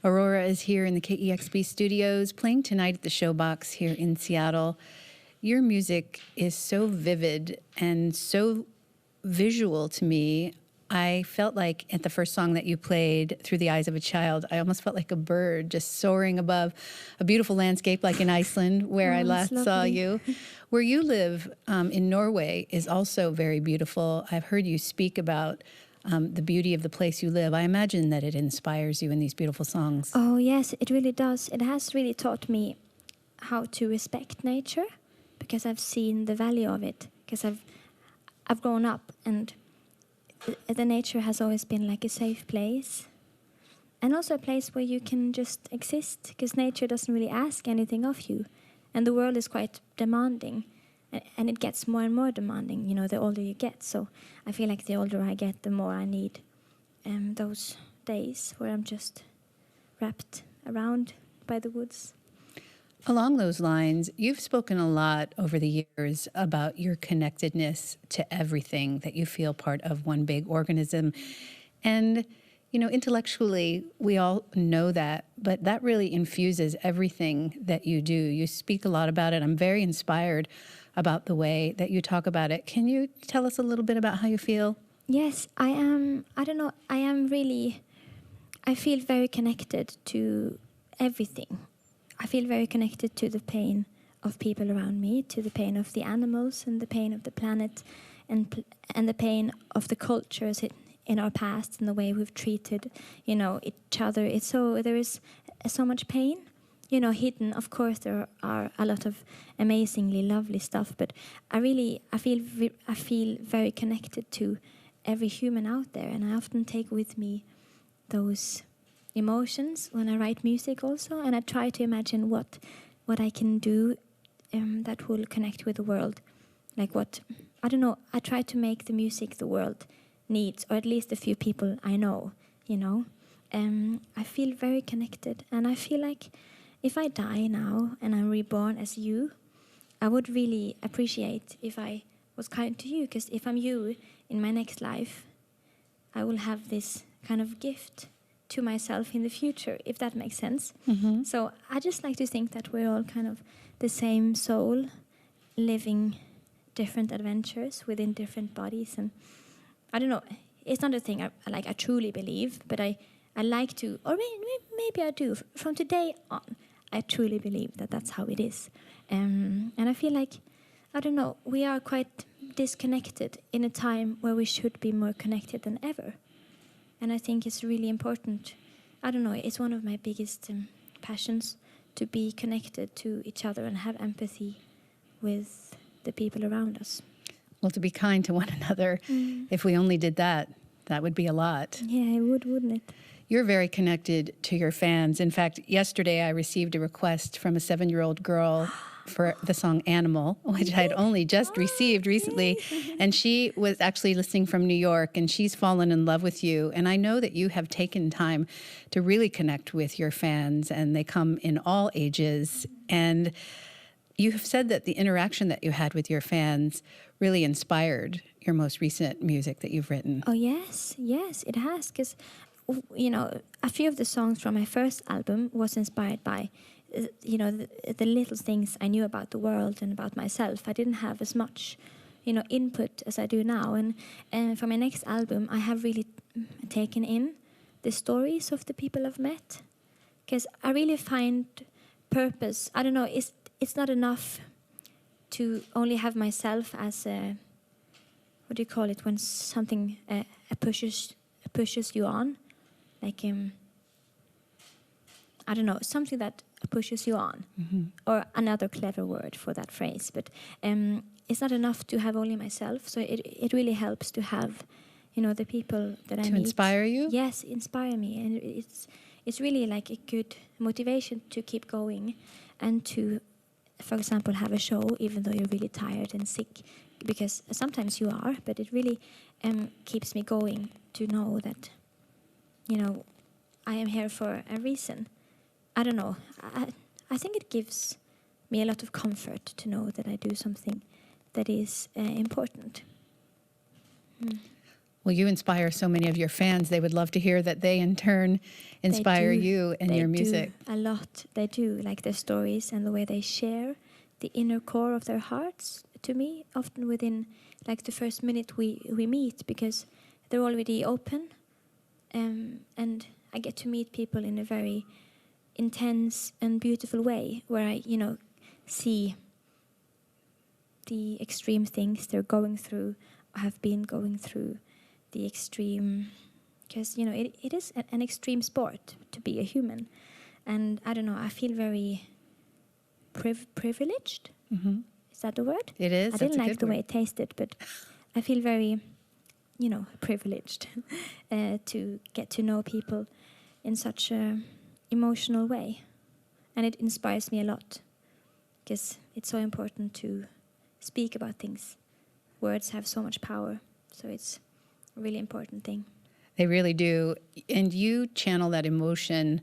Aurora is here in the KEXP studios, playing tonight at the Showbox here in Seattle. Your music is so vivid and so visual to me. I felt like at the first song that you played, Through the Eyes of a Child, I almost felt like a bird just soaring above a beautiful landscape like in Iceland, where I last saw you. Where you live in Norway is also very beautiful. I've heard you speak about the beauty of the place you live. I imagine that it inspires you in these beautiful songs. Oh, yes, it really does. It has really taught me how to respect nature, because I've seen the value of it, because I've grown up, and the nature has always been like a safe place, and also a place where you can just exist, because nature doesn't really ask anything of you, and the world is quite demanding, and it gets more and more demanding, you know, the older you get. So I feel like the older I get, the more I need those days where I'm just wrapped around by the woods. Along those lines, you've spoken a lot over the years about your connectedness to everything, that you feel part of one big organism. And, you know, intellectually, we all know that, but that really infuses everything that you do. You speak a lot about it. I'm very inspired about the way that you talk about it. Can you tell us a little bit about how you feel? Yes, I am. I don't know. I feel very connected to everything. I feel very connected to the pain of people around me, to the pain of the animals and the pain of the planet, and the pain of the cultures in our past and the way we've treated, you know, each other. There is so much pain, you know, hidden. Of course, there are a lot of amazingly lovely stuff, but I feel very connected to every human out there, and I often take with me those emotions when I write music also, and I try to imagine what I can do that will connect with the world. Like I don't know, I try to make the music the world needs, or at least a few people I know, you know. I feel very connected, and I feel like if I die now and I'm reborn as you, I would really appreciate if I was kind to you, because if I'm you in my next life, I will have this kind of gift to myself in the future, if that makes sense. Mm-hmm. So I just like to think that we're all kind of the same soul, living different adventures within different bodies. And I don't know, it's not a thing I truly believe, but I like to, or maybe I do. From today on, I truly believe that that's how it is. And I feel like, I don't know, we are quite disconnected in a time where we should be more connected than ever. And I think it's really important. I don't know, it's one of my biggest passions, to be connected to each other and have empathy with the people around us. Well, to be kind to one another, if we only did that, that would be a lot. Yeah, it would, wouldn't it? You're very connected to your fans. In fact, yesterday I received a request from a 7-year-old girl for the song Animal, which I'd only just received recently. And she was actually listening from New York, and she's fallen in love with you. And I know that you have taken time to really connect with your fans, and they come in all ages. And you have said that the interaction that you had with your fans really inspired your most recent music that you've written. Oh, yes, it has. Because, you know, a few of the songs from my first album was inspired by, you know, the little things I knew about the world and about myself. I didn't have as much, you know, input as I do now. And for my next album, I have really taken in the stories of the people I've met. Because I really find purpose. I don't know, it's not enough to only have myself as a, what do you call it, when something pushes you on, like I don't know, something that pushes you on, or another clever word for that phrase. But it's not enough to have only myself. So it really helps to have, you know, the people that I meet. To inspire you? Yes, inspire me, and it's really like a good motivation to keep going, and to, for example, have a show even though you're really tired and sick, because sometimes you are, but it really keeps me going to know that, you know, I am here for a reason. I don't know. I think it gives me a lot of comfort to know that I do something that is important. Well, you inspire so many of your fans. They would love to hear that they, in turn, inspire you and your music. They do a lot. They do, like their stories and the way they share the inner core of their hearts to me, often within like the first minute we meet, because they're already open. And I get to meet people in a very intense and beautiful way, where I, see the extreme things they're going through, or have been going through, the extreme, because it is an extreme sport to be a human, and I don't know, I feel very privileged. Mm-hmm. Is that the word? It is. I didn't like the way it tasted, but I feel very, privileged to get to know people in such a emotional way, and it inspires me a lot, because it's so important to speak about things. Words have so much power, so it's a really important thing. They really do. And you channel that emotion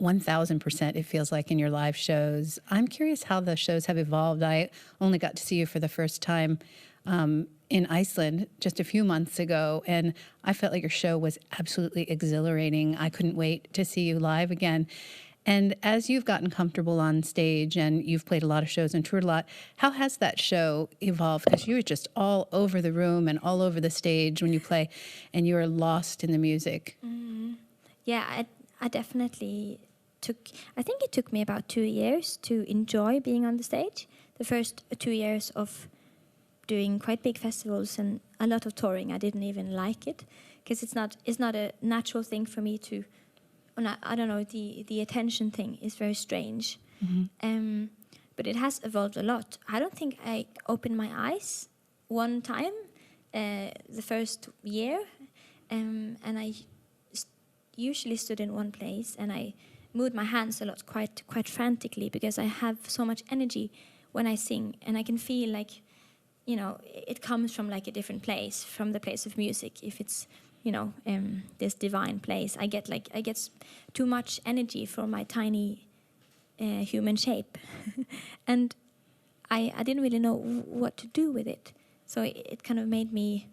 1,000%, it feels like, in your live shows. I'm curious how the shows have evolved. I only got to see you for the first time in Iceland just a few months ago, and I felt like your show was absolutely exhilarating. I couldn't wait to see you live again. And as you've gotten comfortable on stage and you've played a lot of shows and toured a lot, how has that show evolved? Because you were just all over the room and all over the stage when you play, and you are lost in the music. Mm. Yeah, I definitely I think it took me about 2 years to enjoy being on the stage. The first 2 years of doing quite big festivals and a lot of touring, I didn't even like it, because it's not a natural thing for me to. I don't know, the attention thing is very strange. Mm-hmm. But it has evolved a lot. I don't think I opened my eyes one time the first year, and I usually stood in one place, and I moved my hands a lot, quite frantically, because I have so much energy when I sing, and I can feel like, it comes from like a different place, from the place of music. If it's this divine place, I get too much energy for my tiny human shape, and I didn't really know what to do with it. So it kind of made me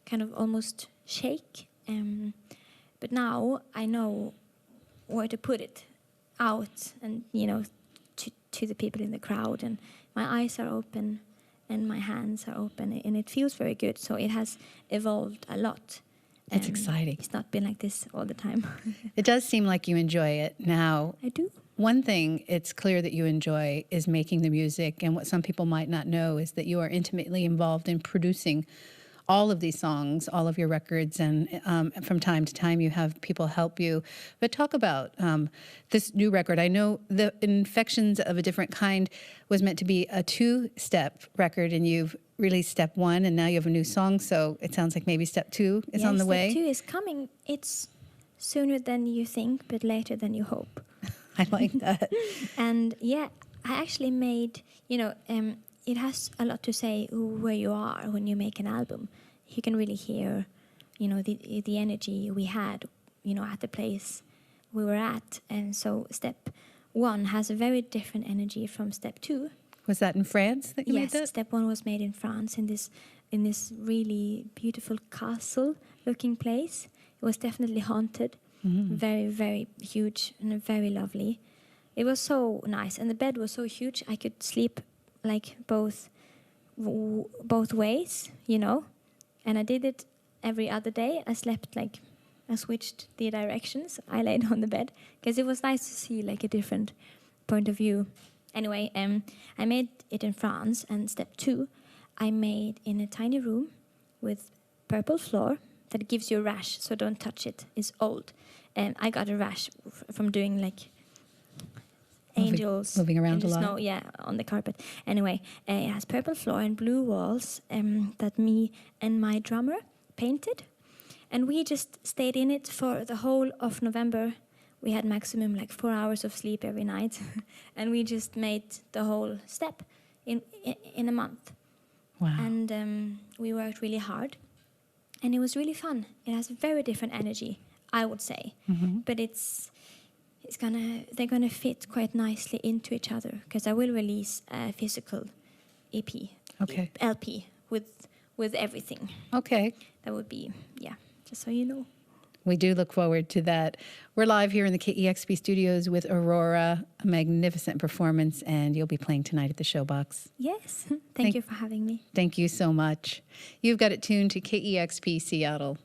kind of almost shake. But now I know where to put it out, and to the people in the crowd, and my eyes are open and my hands are open, and it feels very good. So it has evolved a lot. It's exciting. It's not been like this all the time. It does seem like you enjoy it now. I do. One thing it's clear that you enjoy is making the music, and what some people might not know is that you are intimately involved in producing all of these songs, all of your records, and from time to time you have people help you. But talk about this new record. I know the Infections of a Different Kind was meant to be a 2-step record, and you've released step 1, and now you have a new song, so it sounds like maybe step 2 is on the way. Step 2 is coming. It's sooner than you think, but later than you hope. I like that. And yeah, I actually made, it has a lot to say where you are when you make an album. You can really hear, the energy we had, at the place we were at. And so step 1 has a very different energy from step 2. Was that in France that you made that? Yes, step 1 was made in France, in this really beautiful castle-looking place. It was definitely haunted, very, very huge and very lovely. It was so nice, and the bed was so huge I could sleep like both ways, And I did it every other day. I switched the directions. I laid on the bed because it was nice to see like a different point of view. Anyway, I made it in France, and step 2, I made in a tiny room with purple floor that gives you a rash, so don't touch it. It's old. And I got a rash from doing like angels moving around in the a lot. snow, on the carpet. Anyway, it has purple floor and blue walls that me and my drummer painted. And we just stayed in it for the whole of November. We had maximum like 4 hours of sleep every night. And we just made the whole step in a month. Wow. And we worked really hard. And it was really fun. It has a very different energy, I would say. Mm-hmm. But they're gonna fit quite nicely into each other, because I will release a physical EP, Okay. LP with with everything. Okay. That would be, yeah, just so you know. We do look forward to that. We're live here in the KEXP studios with Aurora, a magnificent performance, and you'll be playing tonight at the Showbox. Yes, thank you for having me. Thank you so much. You've got it tuned to KEXP Seattle.